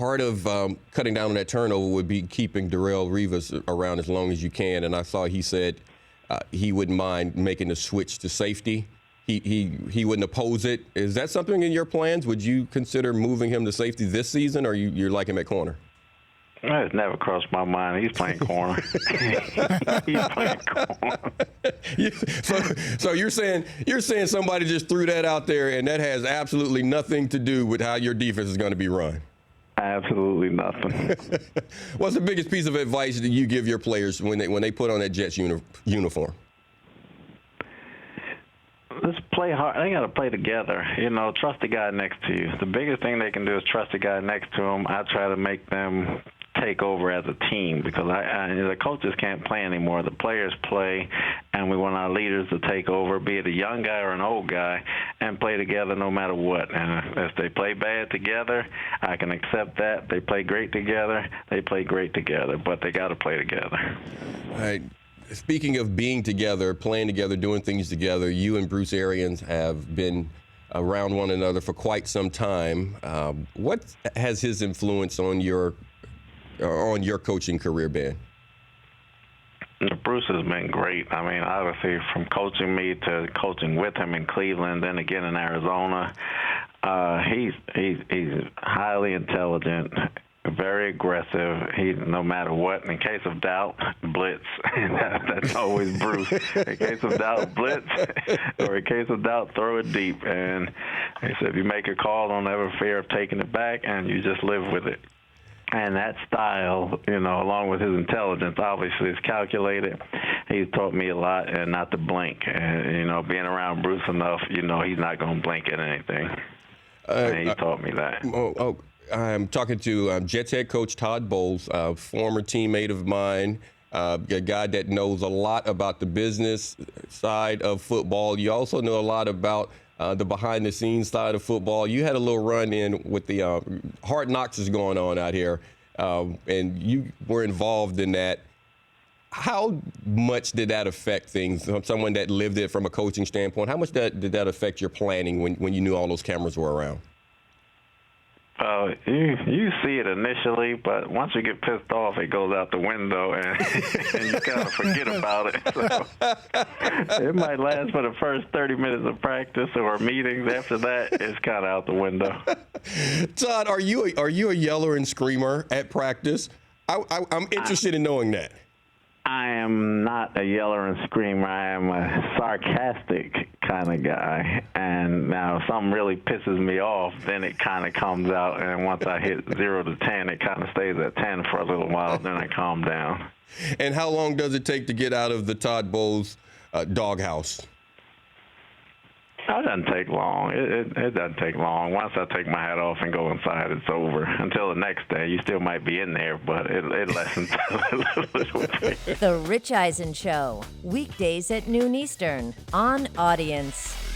part of cutting down on that turnover would be keeping Darrelle Revis around as long as you can. And I saw he said he wouldn't mind making the switch to safety. He wouldn't oppose it. Is that something in your plans? Would you consider moving him to safety this season, or you like him at corner? It's never crossed my mind. He's playing corner. He's playing corner. So you're saying somebody just threw that out there, and that has absolutely nothing to do with how your defense is going to be run? Absolutely nothing. What's the biggest piece of advice that you give your players when they put on that Jets uniform? Let's play hard. They got to play together. Trust the guy next to you. The biggest thing they can do is trust the guy next to them. I try to make them take over as a team because the coaches can't play anymore. The players play, and we want our leaders to take over, be it a young guy or an old guy, and play together no matter what. And if they play bad together, I can accept that. They play great together, they play great together, but they got to play together. All right. Speaking of being together, playing together, doing things together, you and Bruce Arians have been around one another for quite some time. What has his influence on your coaching career been? Bruce has been great. I mean, obviously, from coaching me to coaching with him in Cleveland, then again in Arizona, he's highly intelligent, very aggressive. He, no matter what, in case of doubt, blitz. That's always Bruce. In case of doubt, blitz, or in case of doubt, throw it deep. And he said, if you make a call, don't ever fear of taking it back, and you just live with it. And that style, along with his intelligence, obviously is calculated. He's taught me a lot, and not to blink. And, being around Bruce enough, he's not going to blink at anything. And he taught me that. I'm talking to Jets head coach Todd Bowles, a former teammate of mine, a guy that knows a lot about the business side of football. You also know a lot about the behind-the-scenes side of football. You had a little run-in with the Hard Knocks is going on out here, and you were involved in that. How much did that affect things? Someone that lived it from a coaching standpoint, how much did that affect your planning when you knew all those cameras were around? You see it initially, but once you get pissed off, it goes out the window, and you kind of forget about it. So it might last for the first 30 minutes of practice or meetings. After that, it's kind of out the window. Todd, are you a yeller and screamer at practice? I'm interested in knowing that. I am not a yeller and screamer. I am a sarcastic kind of guy. And now if something really pisses me off, then it kind of comes out. And once I hit 0 to 10, it kind of stays at 10 for a little while. Then I calm down. And how long does it take to get out of the Todd Bowles doghouse? It doesn't take long. It doesn't take long. Once I take my hat off and go inside, it's over. Until the next day, you still might be in there, but it lessens a little bit. The Rich Eisen Show, weekdays at noon Eastern on Audience.